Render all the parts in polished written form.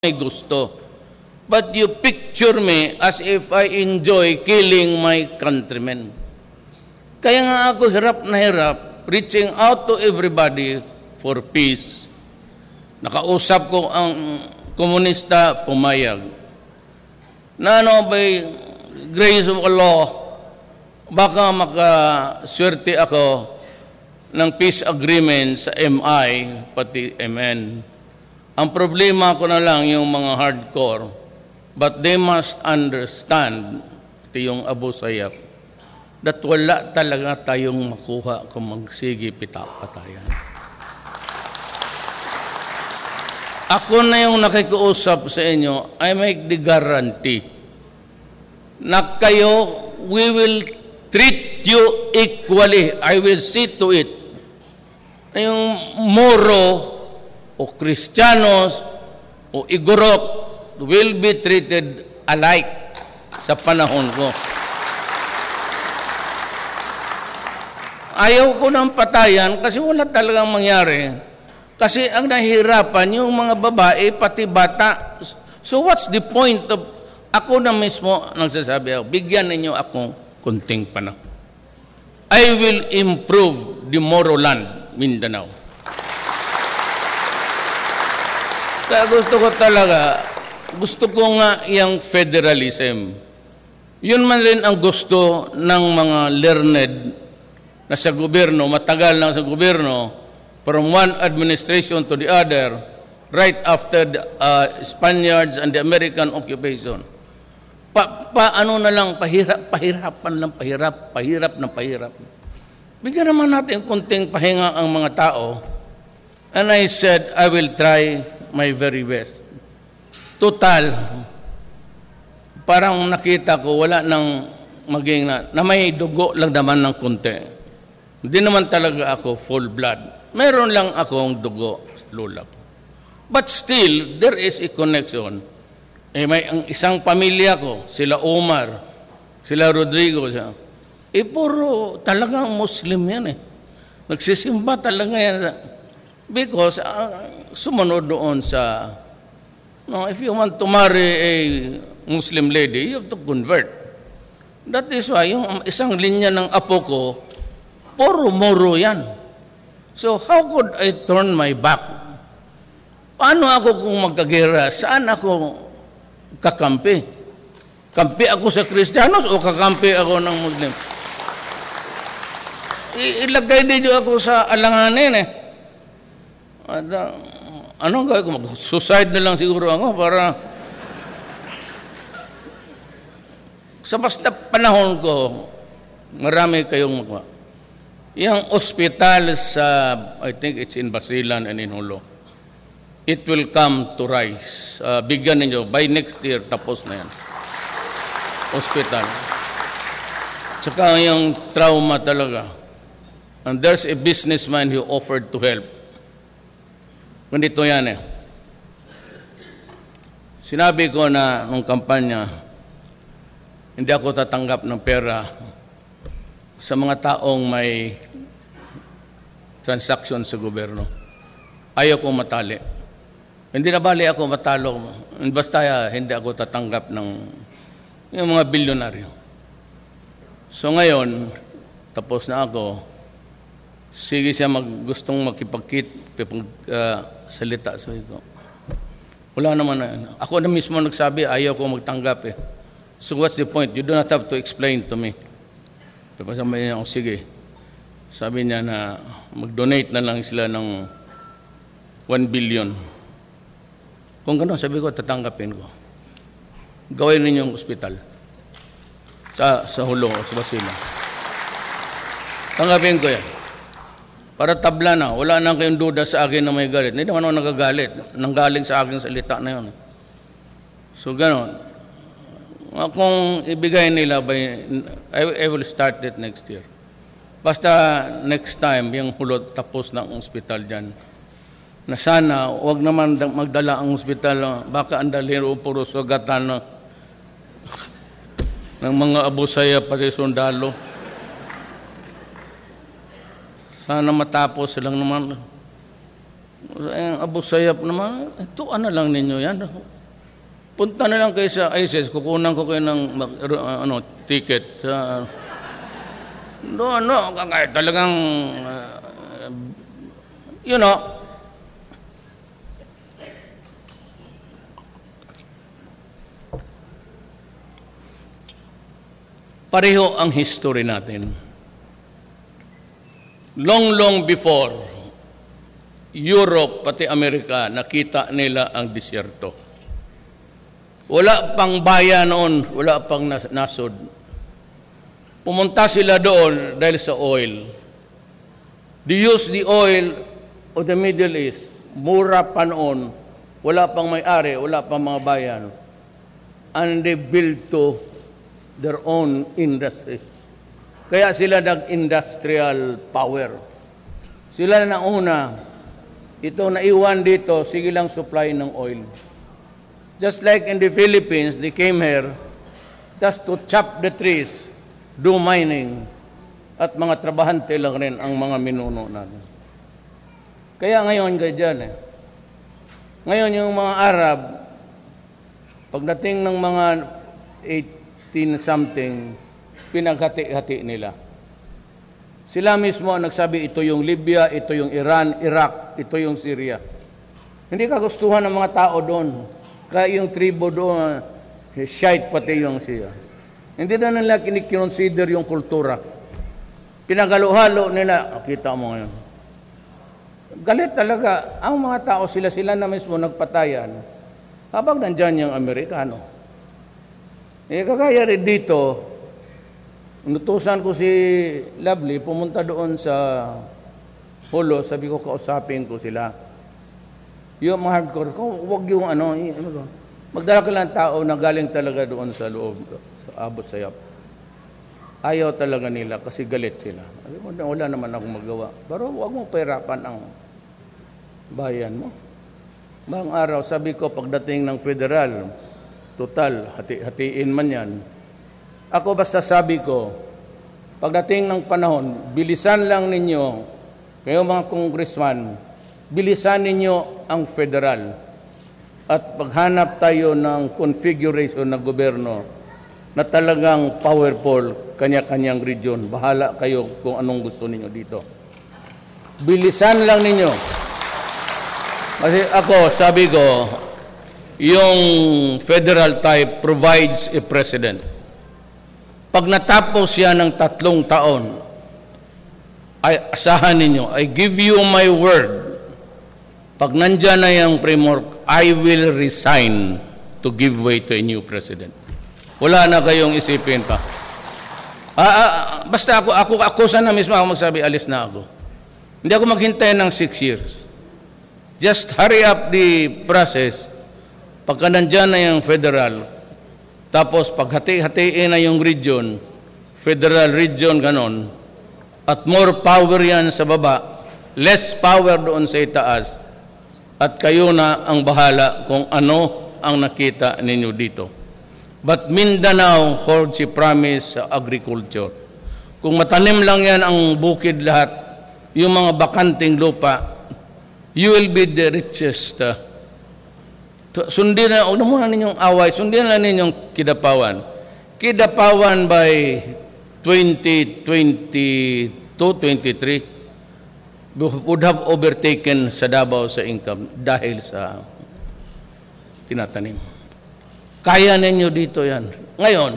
may gusto. But you picture me as if I enjoy killing my countrymen. Kaya nga ako hirap na hirap, reaching out to everybody for peace. Nakausap ko ang komunista, pumayag. Na by grace of Allah, baka makaswerte ako ng peace agreement sa MI, pati MN. Ang problema ko na lang yung mga hardcore, but they must understand, ito yung Abu Sayyaf, that wala talaga tayong makuha kung magsige patayan. Ako na yung nakikiusap sa inyo, I make the guarantee na kayo, we will treat you equally. I will see to it. Yung Moro o Kristiyanos o Igorot will be treated alike sa panahon ko. Ayaw ko ng patayan kasi wala talagang mangyari. Kasi ang nahihirapan yung mga babae pati bata. So what's the point of ako na mismo nagsasabi ako, bigyan ninyo akong kunting panahon. I will improve the Moro land, Mindanao. Kaya gusto ko nga yung federalism. Yun man rin ang gusto ng mga learned na sa gobyerno, matagal na sa gobyerno, from one administration to the other, right after the Spaniards and the American occupation. Paano na lang, pahirapan lang, pahirap na pahirap. Bigyan naman natin kunting pahinga ang mga tao. And I said, I will try my very best. Total, parang nakita ko, wala nang maging na may dugo lang naman ng kunti. Hindi naman talaga ako full blood. Meron lang akong dugo, lula ko. But still, there is a connection. May ang isang pamilya ko, sila Omar, sila Rodrigo, puro talagang Muslim yan . Nagsisimba talaga yan. Because sumunod doon sa, if you want to marry a Muslim lady, you have to convert. That is why yung isang linya ng apo ko, puro Moro yan. So how could I turn my back? Paano ako kung magkagera? Saan ako kakampi? Kampi ako sa Kristiyanos o kakampi ako ng Muslim? Ilagay din ako sa alanganin . Anong gawin ko? Mag-suicide na lang siguro ako para sa basta panahon ko, marami kayong magwa. Yung ospital sa, I think it's in Basilan and in Hulo, it will come to rise. Bigyan ninyo, by next year, tapos na yan. Hospital. Tsaka yung trauma talaga. And there's a businessman who offered to help. Ganito yan . Sinabi ko na nung kampanya, hindi ako tatanggap ng pera sa mga taong may transaction sa gobyerno. Ayaw kong matali. Hindi na bali ako matalo. Basta hindi ako tatanggap ng yung mga bilyonaryo. So ngayon, tapos na ako, sige siya gustong salita sa ito. Wala naman na. Ako na mismo nagsabi, ayaw ko magtanggap . So what's the point? You do not have to explain to me. Tapos sabi niya, sige. Sabi niya na mag-donate na lang sila ng 1 billion. Kung gano'n, sabi ko, tatanggapin ko. Gawin ninyong ospital sa Hulo, sa Basila. Tanggapin ko yan. Para tabla na, wala na kayong duda sa akin na may galit. Hindi naman ako nagagalit. Nanggaling sa akin salita na yun. So gano'n. Kung ibigay nila, I will start it next year. Basta next time, yung Hulot tapos ng ospital dyan. Na sana, huwag naman magdala ang ospital. Baka andalhin o puro sugatan ng mga Abu Sayyaf pati sundalo. Sana matapos silang naman. Ang Abu Sayyaf naman, ito lang ninyo yan. punta na lang kayo sa ISIS, kukunan ko kayo ng ticket. Kahit talagang, pareho ang history natin. Long before Europe pati Amerika, nakita nila ang disyerto. Wala pang bayan noon, wala pang nasod. Pumunta sila doon dahil sa oil. They use the oil of the Middle East. Mura pa noon, wala pang may-ari, wala pang mga bayan. And they built to their own industry. Kaya sila nag-industrial power. Sila na una, ito naiwan dito, sige lang supply ng oil. Just like in the Philippines, they came here just to chop the trees, do mining, at mga trabahante lang rin ang mga minuno natin. Kaya ngayon, ganyan Ngayon, yung mga Arab, pagdating ng mga 18-something, pinaghati-hati nila. Sila mismo ang nagsabi, ito yung Libya, ito yung Iran, Iraq, ito yung Syria. Hindi kagustuhan ng mga tao doon. Kaya yung tribo doon, Shiite pati yung siya. Hindi na nila kinikonsider yung kultura. Pinagalo-halo nila, kita mo ngayon. Galit talaga. Ang mga tao, sila na mismo nagpatayan. Habang nandyan yung Amerikano. Kagaya rin dito, inutusan ko si Lovely, pumunta doon sa Holo, sabi ko, kausapin ko sila. Yung mga hardcore ko, huwag yung magdala ka lang tao na galing talaga doon sa loob, sa Abot Sayap. Ayaw talaga nila kasi galit sila. Wala naman akong magawa. Pero huwag mong pahirapan ang bayan mo. Bang araw, sabi ko, pagdating ng federal, total, hatiin man yan. Ako basta sabi ko, pagdating ng panahon, bilisan lang ninyo, kayo mga congressman, bilisan ninyo ang federal. At paghanap tayo ng configuration ng gobyerno na talagang powerful, kanya-kanyang region. Bahala kayo kung anong gusto ninyo dito. Bilisan lang ninyo. Kasi ako, sabi ko, yung federal type provides a president. Pag natapos siya ng 3 taon, ay asahan ninyo, I give you my word. Pag nandyan na yung framework, I will resign to give way to a new president. Wala na kayong isipin pa. Basta ako sana mismo ako magsabi, alis na ako. Hindi ako maghintay ng 6 years. Just hurry up the process. Pagka nandyan na yung federal, tapos paghati-hatiin na yung region, federal region, ganon, at more power yan sa baba, less power doon sa itaas, at kayo na ang bahala kung ano ang nakita ninyo dito. But Mindanao holds a promise sa agriculture. Kung matanim lang yan ang bukid lahat, yung mga bakanting lupa, you will be the richest. Sundin na, huwag na muna ninyong away, sundin na ninyong Kidapawan. Kidapawan by 2022-23 would have overtaken sa Davao sa income dahil sa tinatanim. Kaya ninyo dito yan. Ngayon,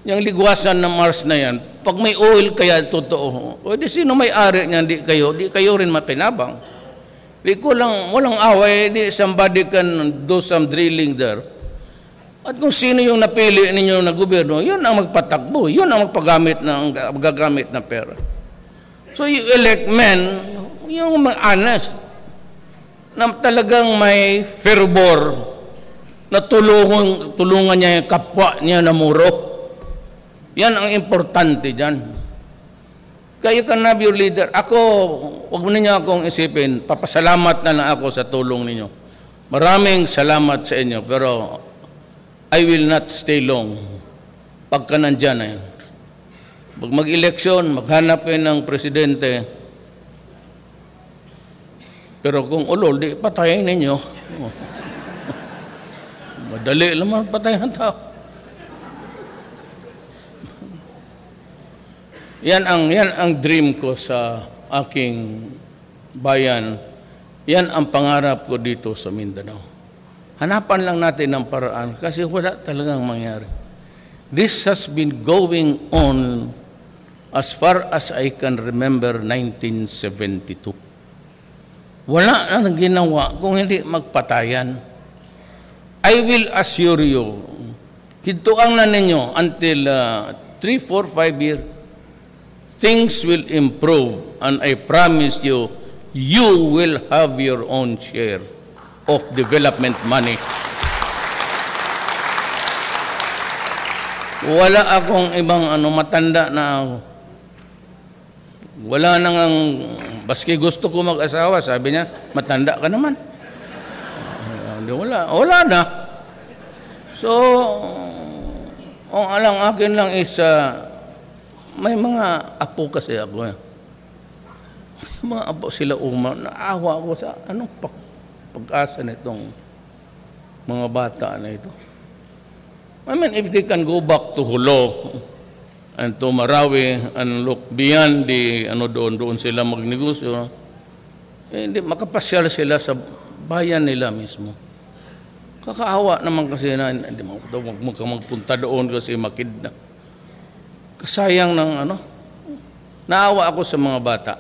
yung ligwasan ng Mars na yan, pag may oil kaya totoo, o di sino may-ari niyan, di kayo rin makinabang. Di ko lang, walang away, di somebody can do some drilling there. At kung sino yung napili ninyo na gobyerno, yun ang magpatakbo, yun ang magagamit na pera. So you elect men, yung honest, na talagang may fervor, na tulungan niya yung kapwa niya na muro. Yan ang importante dyan. Kaya ka na your leader. Ako, huwag mo ninyo akong isipin, papasalamat na lang ako sa tulong ninyo. Maraming salamat sa inyo, pero I will not stay long pagka nandyan na yan. Pag mag-eleksyon, maghanap kayo ng presidente, pero kung ulol, di patayin ninyo. Madali lang magpatay ng tao. Yan ang dream ko sa aking bayan. Yan ang pangarap ko dito sa Mindanao. Hanapan lang natin ng paraan kasi wala talagang mangyari. This has been going on as far as I can remember 1972. Wala na ginawa kung hindi magpatayan. I will assure you, hintuan na ninyo until 3, 4, 5 years, things will improve, and I promise you, you will have your own share of development money. Wala akong ibang matanda na wala nang baski gusto ko mag-asawa, sabi niya, matanda ka naman. Wala na. So, ang alang akin lang is may mga apo kasi ako. May mga apo sila naawa ako sa anong pag-asa nitong mga bata na ito. I mean, if they can go back to Hulo and to Marawi and look beyond the doon sila magnegosyo, hindi makapasyal sila sa bayan nila mismo. Kakaawa naman kasi na hindi magpunta doon kasi makidnap. Kasayang ng naawa ako sa mga bata.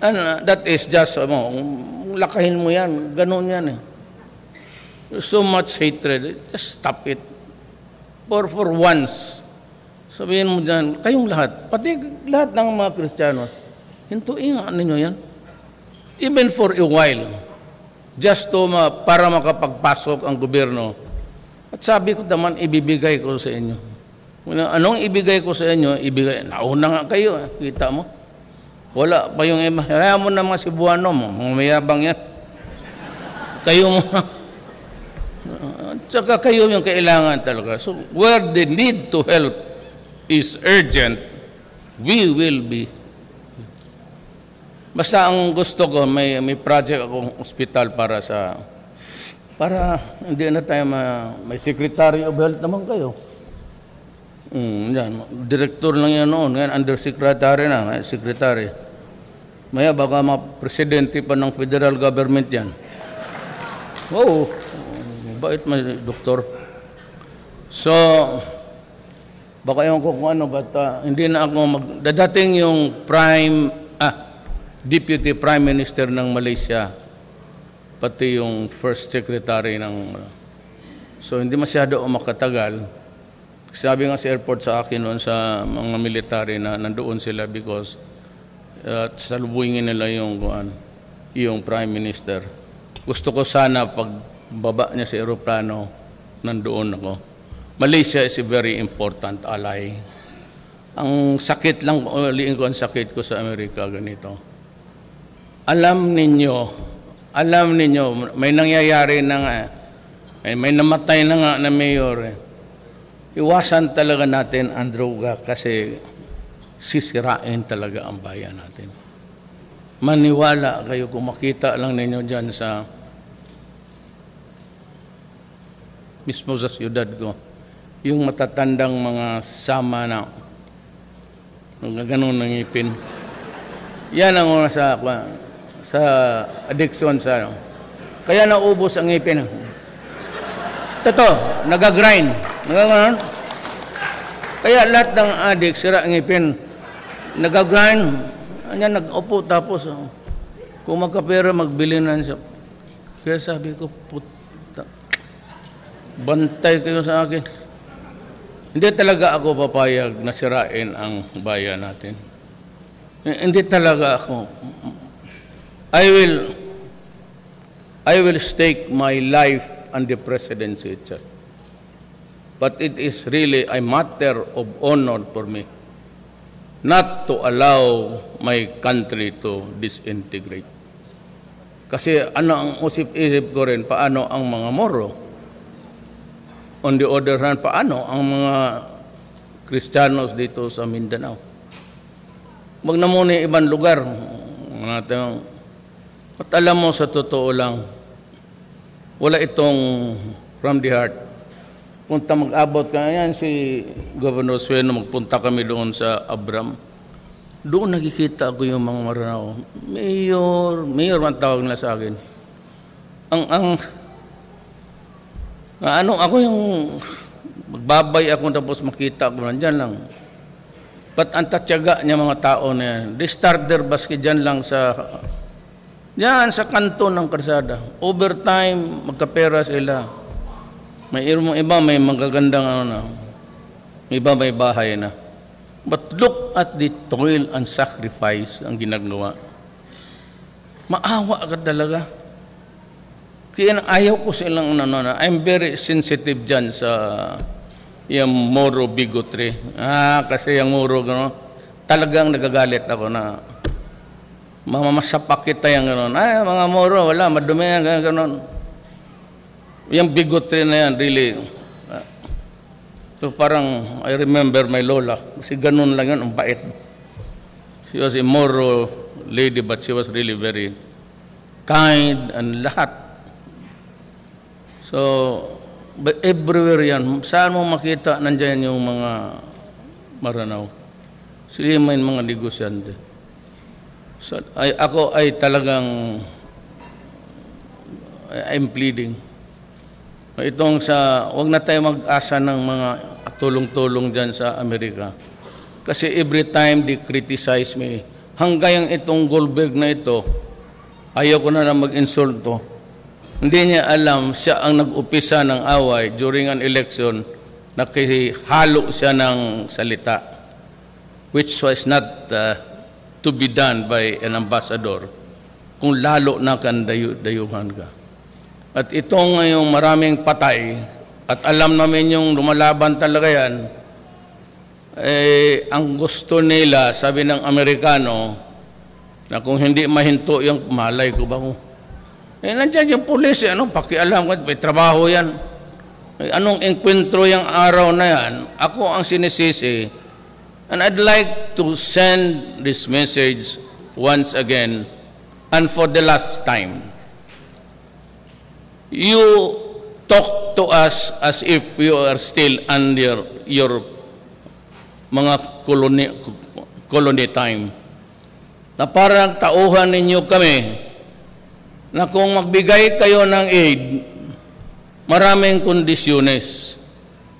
And that is just, lakahin mo yan, ganun yan eh. So much hatred, just stop it. For once, sabihin mo dyan, kayong lahat, pati lahat ng mga Kristiyano, hintuin nga ninyo yan. Even for a while, just to para makapagpasok ang gobyerno. At sabi ko naman, ibibigay ko sa inyo. Anong ibigay ko sa inyo? Nauna nga kayo, kita mo. Wala pa yung iba. Kaya mo na mga Cebuano mo, mga mayabang yan. Kayo mo. Tsaka kayo yung kailangan talaga. So, where the need to help is urgent, we will be. Basta ang gusto ko, may project akong hospital para hindi na tayo may Secretary of Health naman kayo. Yan, director lang yan noon, ngayon undersecretary na, secretary. Maya baka presidente pa ng federal government yan. Wow, bait may doktor. So, baka yung kung but hindi na ako dadating yung Deputy Prime Minister ng Malaysia, pati yung First Secretary ng... So, hindi masyado makatagal. Sabi nga sa airport sa akin noon sa mga military na nandoon sila because salubungin nila yung Prime Minister. Gusto ko sana pagbaba niya sa aeroplano, nandoon ako. Malaysia is a very important ally. Ang sakit lang, uliin ko ang sakit ko sa Amerika ganito. Alam ninyo, may nangyayari na nga, may namatay na nga na mayor. Iwasan talaga natin ang droga kasi sisirain talaga ang bayan natin. Maniwala kayo kung makita lang ninyo dyan mismo sa siyudad ko, yung matatandang mga sama na ganun ng ngipin. Yan ang una sa addiction kaya naubos ang ngipin. Totoo, nagagrind. Nagagrind. Kaya lahat ng addict, sira ang ngipin. Nagagrind. Nag-upo tapos kung magkapera, magbili na siya. Kaya sabi ko, puta, bantay kayo sa akin. Hindi talaga ako papayag na sirain ang bayan natin. Hindi talaga ako. I will stake my life on the presidency itself. But it is really a matter of honor for me not to allow my country to disintegrate. Kasi ang usip-isip ko rin, paano ang mga Moro? On the other hand, paano ang mga Kristiyanos dito sa Mindanao? Wag na muna ibang lugar. At alam mo, sa totoo lang, wala itong from the heart. Punta mag-abot ka. Yan si Governor Sueno, magpunta kami doon sa Abram. Doon nakikita ko yung mga Maranao. Mayor man tawag na sa akin. Ako yung magbabay ako tapos makita ko nandyan lang. But ang tatyaga niya mga tao na yan, they start their basket dyan lang sa kanto ng karsada. Overtime, magkapera sila. May iba, may magagandang may iba may bahay na. But look at the toil and sacrifice ang ginagawa. Maawa ka talaga. Kaya ayaw ko silang I'm very sensitive dyan sa yung Moro bigotry. Kasi yung Moro, talagang nagagalit ako na mamasapak kita yung gano'n. Mga Moro, wala, madumi yan, gano'n. Yung bigotry na yan, really. So parang, I remember my lola. Kasi ganun lang yun, ang bait. She was a Moro lady, but she was really very kind and lahat. So, but everywhere yan. Saan mo makita, nandyan yung mga Maranao. Sila may mga negosyante. So, ako ay talagang, I'm pleading. Itong wag na tayo mag-asa ng mga tulong-tulong dyan sa Amerika. Kasi every time they criticize me, hanggang itong Goldberg na ito, ayaw ko na mag-insulto. Hindi niya alam, siya ang nag-upisa ng away during an election, nakihalo siya ng salita, which was not to be done by an ambassador, kung lalo na kan dayuhan ka. At ito ngayong maraming patay, at alam namin yung lumalaban talaga yan, ang gusto nila, sabi ng Amerikano, na kung hindi mahinto yung malay ko ba mo. Nandiyan yung pulis, pakialam ko, may trabaho yan. Anong enkwentro yung araw na yan, ako ang sinisisi. And I'd like to send this message once again, and for the last time. You talk to us as if you are still under your mga colony time. Na parang tauhan ninyo kami na kung magbigay kayo ng aid, maraming kondisyones.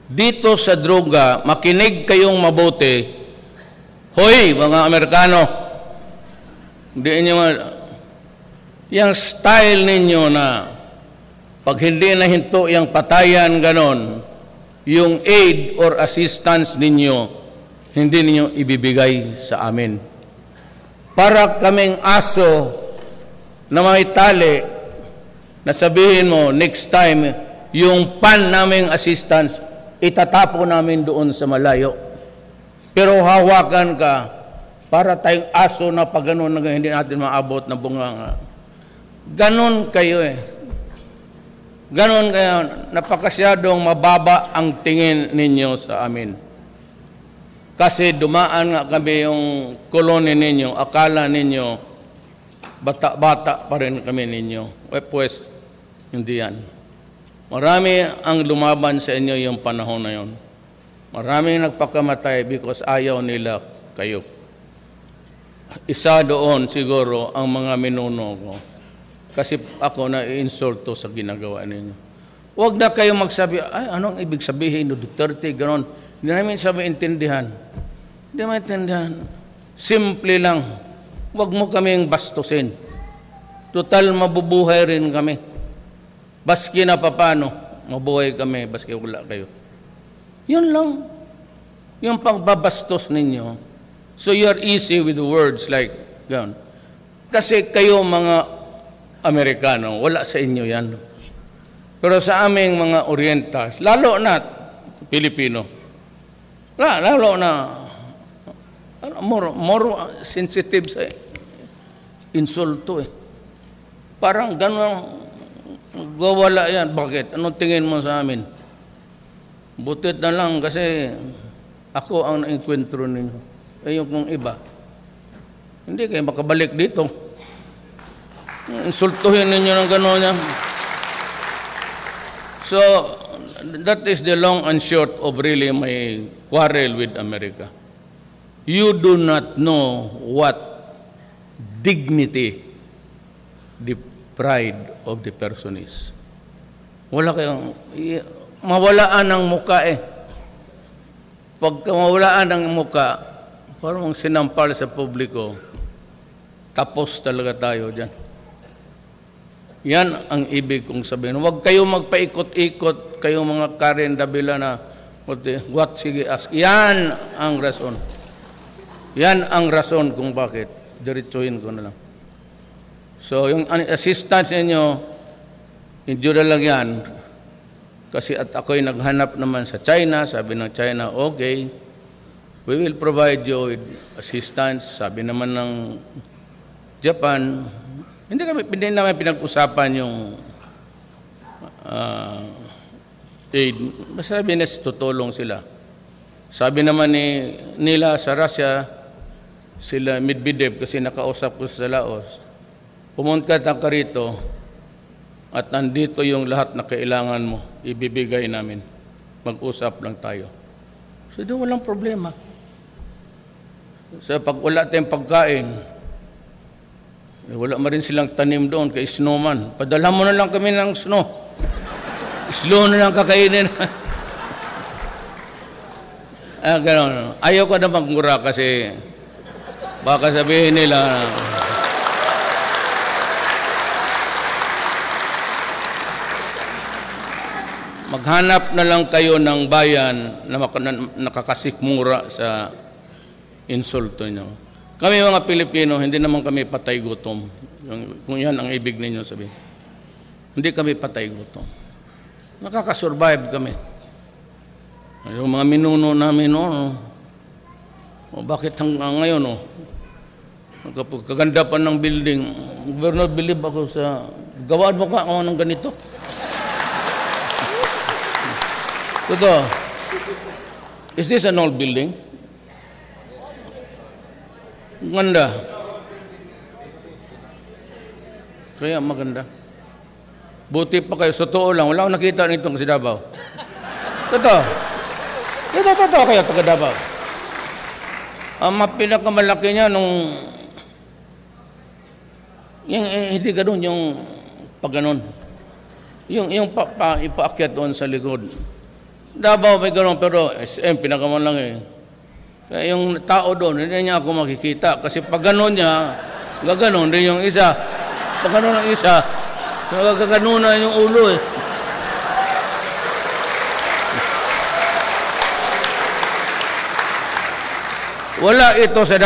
Dito sa droga, makinig kayong mabuti. Hoy, mga Amerikano, hindi nyo yung style ninyo na pag hindi nahinto yung patayan ganon, yung aid or assistance ninyo, hindi ninyo ibibigay sa amin. Para kaming aso na may tali, na sabihin mo, next time, yung pan naming assistance, itatapo namin doon sa malayo. Pero hawakan ka, para tayong aso na pag ganon, hindi natin maabot na bunganga. Ganon kayo Ganon kayo, napakasyadong mababa ang tingin ninyo sa amin. Kasi dumaan nga kami yung kolony ninyo, akala ninyo, bata-bata pa rin kami ninyo. Pues, hindi yan. Marami ang lumaban sa inyo yung panahon na yon. Maraming nagpakamatay because ayaw nila kayo. Isa doon siguro ang mga minuno ko. Kasi ako na-insulto sa ginagawa ninyo. Huwag na kayo magsabi, anong ibig sabihin, Duterte, gano'n. Hindi namin sabi intindihan. Hindi namin intindihan. Simple lang. Huwag mo kaming bastusin. Total, mabubuhay rin kami. Baski na papano, mabuhay kami, baski wala kayo. Yun lang. Yung pagbabastos ninyo. So you're easy with the words like, gano'n. Kasi kayo mga Amerikano, wala sa inyo yan. Pero sa aming mga Orientals, lalo na Pilipino, lalo na more sensitive sa insulto Parang gano'n, gawala yan. Bakit? Anong tingin mo sa amin? Butit na lang kasi ako ang na-enkwentro ninyo. Yung kung iba. Hindi kayo makabalik dito. Insultuhin ninyo ng gano'n yan. So, that is the long and short of really my quarrel with America. You do not know what dignity the pride of the person is. Wala kayong, mawalaan ng muka eh. Pag mawalaan ng muka, parang sinampal sa publiko, tapos talaga tayo dyan. Yan ang ibig kong sabihin. Huwag kayong magpaikot-ikot, kayong mga Karen Davila na, what, sige, ask. Yan ang rason. Yan ang rason kung bakit. Diretsuhin ko na lang. So, yung assistance ninyo, hindi na lang yan. Kasi at ako'y naghanap naman sa China, sabi ng China, okay, we will provide you with assistance. Sabi naman ng Japan, hindi namin pinag-usapan yung aid. Sabi na tutulong sila. Sabi naman nila sa Russia, sila Medvedev, kasi nakausap ko sa Laos, pumunta ka rito at nandito yung lahat na kailangan mo, ibibigay namin. Mag-usap lang tayo. So doon walang problema. So pag wala tayong pagkain, wala ma rin silang tanim doon kay snowman. Padala mo na lang kami ng snow. Slow na lang kakainin. Gano'n. Ayaw ko na magmura kasi baka sabihin nila maghanap na lang kayo ng bayan na nakakasikmura sa insulto nyo. Kami mga Pilipino, hindi naman kami patay gutom. Kung yan ang ibig ninyo sabihin. Hindi kami patay gutom. Nakakasurvive kami. Yung mga minuno namin, bakit hanggang ngayon, kaganda pa ng building, Governor, believe ako sa, gawaan mo ka ako ng ganito. Totoo. Is this an old building? Ganda. Kaya maganda. Buti pa kayo. Sa totoo lang. Wala akong nakita nito sa Davao. Totoo. Totoo kayo taga Davao. Ang pinakamalaki niya nung yung hindi ganun yung pag ganun. Yung ipaakyat doon sa likod. Davao may ganun pero SM pinakaman lang eh. Kaya yung tao doon, hindi niya ako makikita. Kasi pag gano'n niya, gaganon din yung isa. Pag gano'n ang isa, gaganon na yung ulo eh. Wala ito sa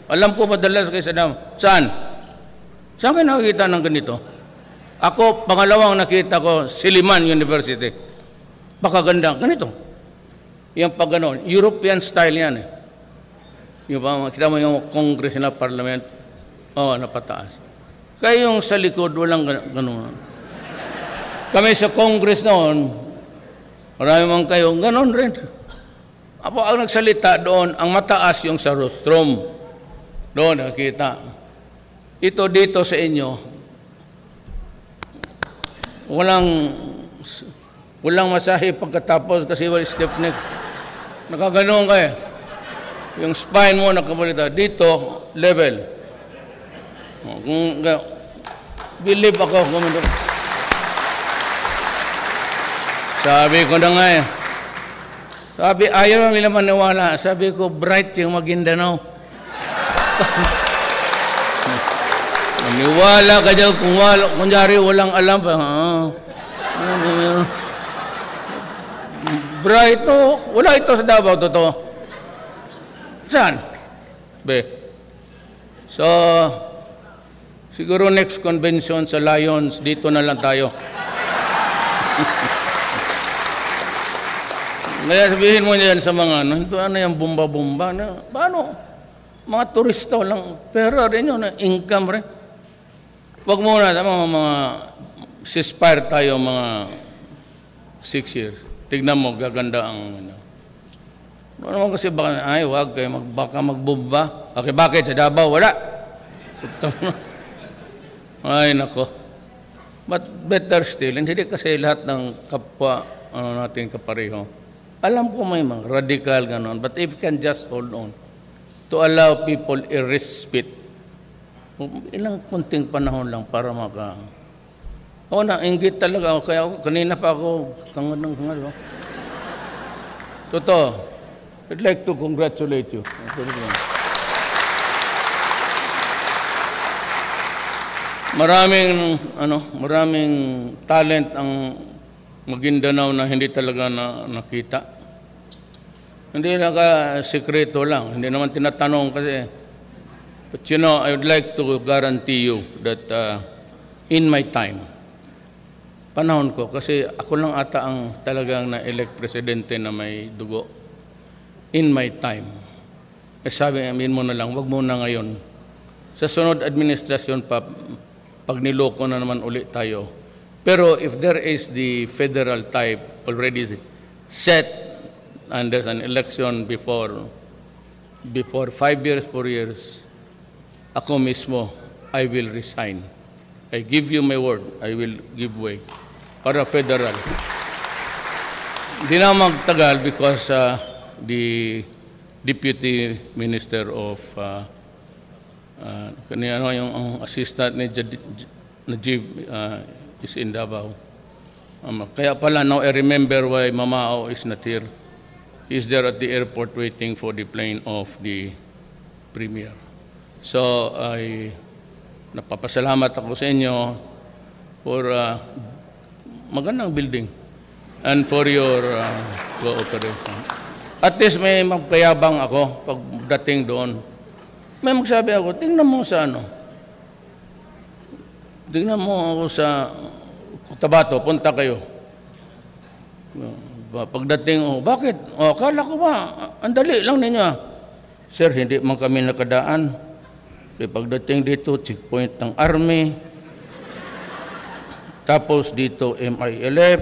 alam ko madalas kayo sa Saan? Saan kayo nakikita ng ganito? Ako, pangalawang nakita ko, Silliman University. Pakaganda. Ganito. Yung pag gano'n, European style yan eh. Yung kita mo yung Congress na Parliament, napataas. Kaya yung sa likod, walang gano'n. Kami sa Congress noon, marami man kayo, gano'n rin. Apo ang nagsalita doon, ang mataas yung sa rostrum. Doon nakita. Ito dito sa inyo, walang masahe pagkatapos kasi wala stiff neck. Nakaganon ka eh. Yung spine mo nakabalita. Dito, level. Believe ako. Sabi ko na nga eh. Sabi, ayaw nila maniwala. Sabi ko, bright yung Maguindanao. Maniwala ka dyan kung kunyari walang alam pa. Bright to. Wala ito sa Davao, totoo. Saan? So, siguro next convention sa Lions, dito na lang tayo. Kaya sabihin mo niyan sa mga, ano yung bumba-bumba? Paano? Mga turista lang. Pero rin yun, income rin. Huwag muna, mga ceasefire tayo mga 6 years. Tignan mo, gaganda ang ano naman kasi baka, wag kayo, baka magbomba. Okay, bakit? Sa Davao, wala. Ay, nako. But better still, hindi kasi lahat ng kapwa natin kapareho. Alam ko may mga radical ganon, but if you can just hold on to allow people a respite, ilang kunting panahon lang para maka... nainggit talaga ako. Kaya ako, kanina pa ako, kangal. Totoo. I'd like to congratulate you. Maraming talent ang Maguindanao na hindi talaga nakita. Hindi naka-sekreto lang. Hindi naman tinatanong kasi. But I would like to guarantee you that in my time, panahon ko, kasi ako lang ata ang talagang na-elect presidente na may dugo. In my time. Sabihin mo na lang, wag mo na ngayon. Sa sunod administrasyon pa, pag niloko na naman ulit tayo. Pero if there is the federal type already set and there's an election before 5 years, 4 years, ako mismo, I will resign. I give you my word, I will give way para federal. Hindi na magtagal because the Deputy Minister of yung assistant ni Najib is in Davao. Kaya pala now I remember why Mamao is not here. He's there at the airport waiting for the plane of the Premier. So napapasalamat ako sa inyo for magandang building and for your cooperation. At least may magpayabang ako pagdating doon. May magsabi ako, tingnan mo sa tingnan mo ako sa Tabato, punta kayo. Pagdating, bakit? Akala ko ba, andali lang ninyo. Sir, hindi man kami nakadaan. Kaya pagdating dito, checkpoint ng Army. Tapos dito, MILF.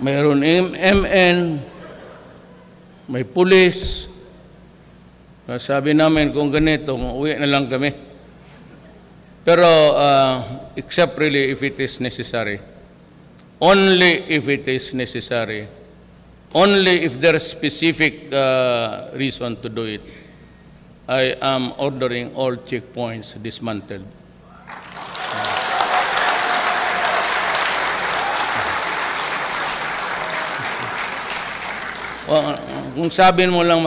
Mayroon MN. May pulis. Sabi namin kung ganito, uwi na lang kami. Pero except really if it is necessary. Only if it is necessary. Only if there is specific reason to do it. I am ordering all checkpoints dismantled. Kung sabihin mo lang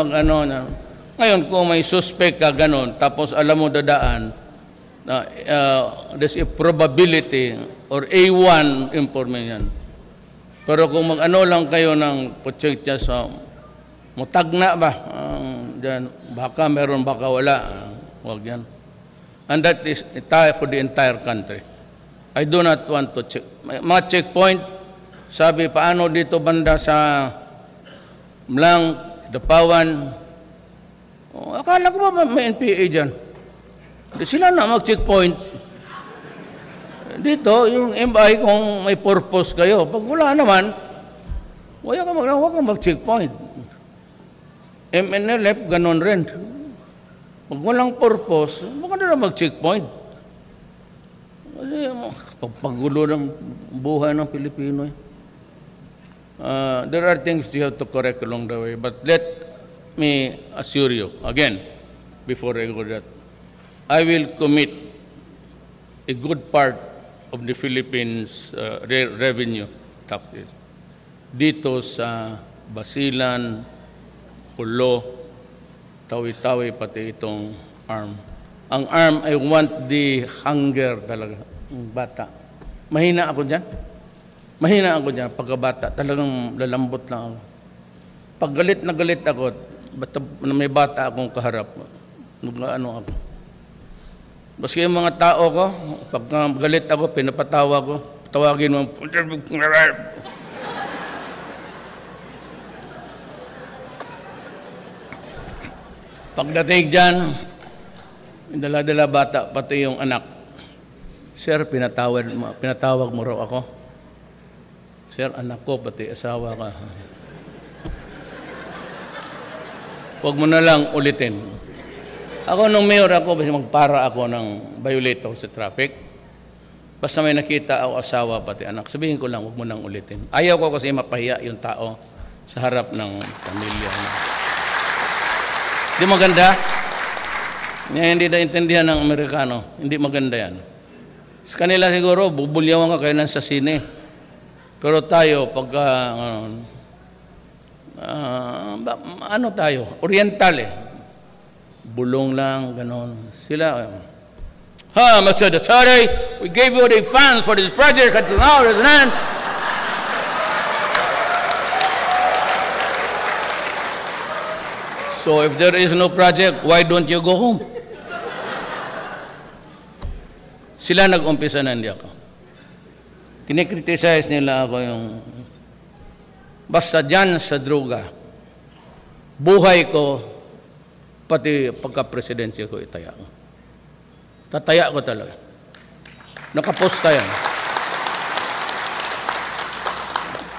ngayon kung may suspect ka ganon, tapos alam mo dadaan, there's a probability or A1 information. Pero kung lang kayo ng check sa mutagna ba, dyan, baka meron, baka wala, wag yan. And that is for the entire country. I do not want to check. Mga checkpoint, sabi paano dito banda sa Mlang, Dapawan, akala ko ba may NPA dyan? Sila na mag-checkpoint. Dito, yung MI kung may purpose kayo. Pag wala naman, wala kang mag-checkpoint. MNLF, ganon rin. Pag walang purpose, baka na mag-checkpoint. Kasi pagpagulo ng buhay ng Pilipino. There are things you have to correct along the way. But let me assure you, again, before I go that, I will commit a good part of the Philippines' revenue taxes dito sa Basilan, Pulo, Tawi-Tawi, pati itong ARM. Ang ARM, I want the hunger talaga, ng bata. Mahina ako dyan. Pagkabata. Talagang lalambot lang ako. Pag galit na galit ako, may bata akong kaharap, ako. Baski yung mga tao ko, pag galit ako, pinapatawa ko, tawagin mo, pagdating dyan, dala-dala bata, pati yung anak. Sir, pinatawag mo raw ako. Sir, anak ko, pati asawa ka. Huwag mo na lang ulitin. Ako nung mayor ako, magpara ako ng violator sa traffic. Basta may nakita ako asawa pati anak, sabihin ko lang, huwag mo nang ulitin. Ayaw ko kasi mapahiya yung tao sa harap ng pamilya. Hindi maganda? Hindi naintindihan ng Amerikano. Hindi maganda yan. Sa kanila siguro, bubulyawan ka kayo sa sine. Pero tayo, pagka, ano tayo? Oriental eh. Bulong lang, ganon. Sila, Mr. Duterte, we gave you the funds for this project until now, President. So if there is no project, why don't you go home? Sila nag-umpisa na, hindi ako. Kinikriticize nila ako yung basta dyan sa droga, buhay ko, pati pagka-presidensya ko itaya ko. Tataya ko talaga. Nakaposta yan.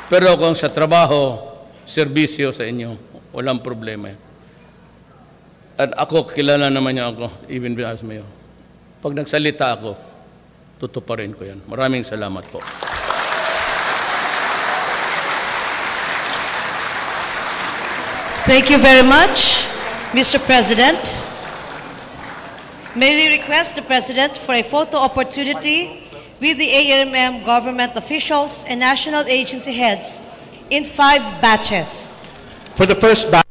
Pero kung sa trabaho, serbisyo sa inyo, walang problema yan. At ako, kilala naman niya ako, even as mayor. Pag nagsalita ako, tutuparin ko yan. Maraming salamat po. Thank you very much, Mr. President. May we request the President for a photo opportunity with the AMM government officials and national agency heads in 5 batches. For the first batch,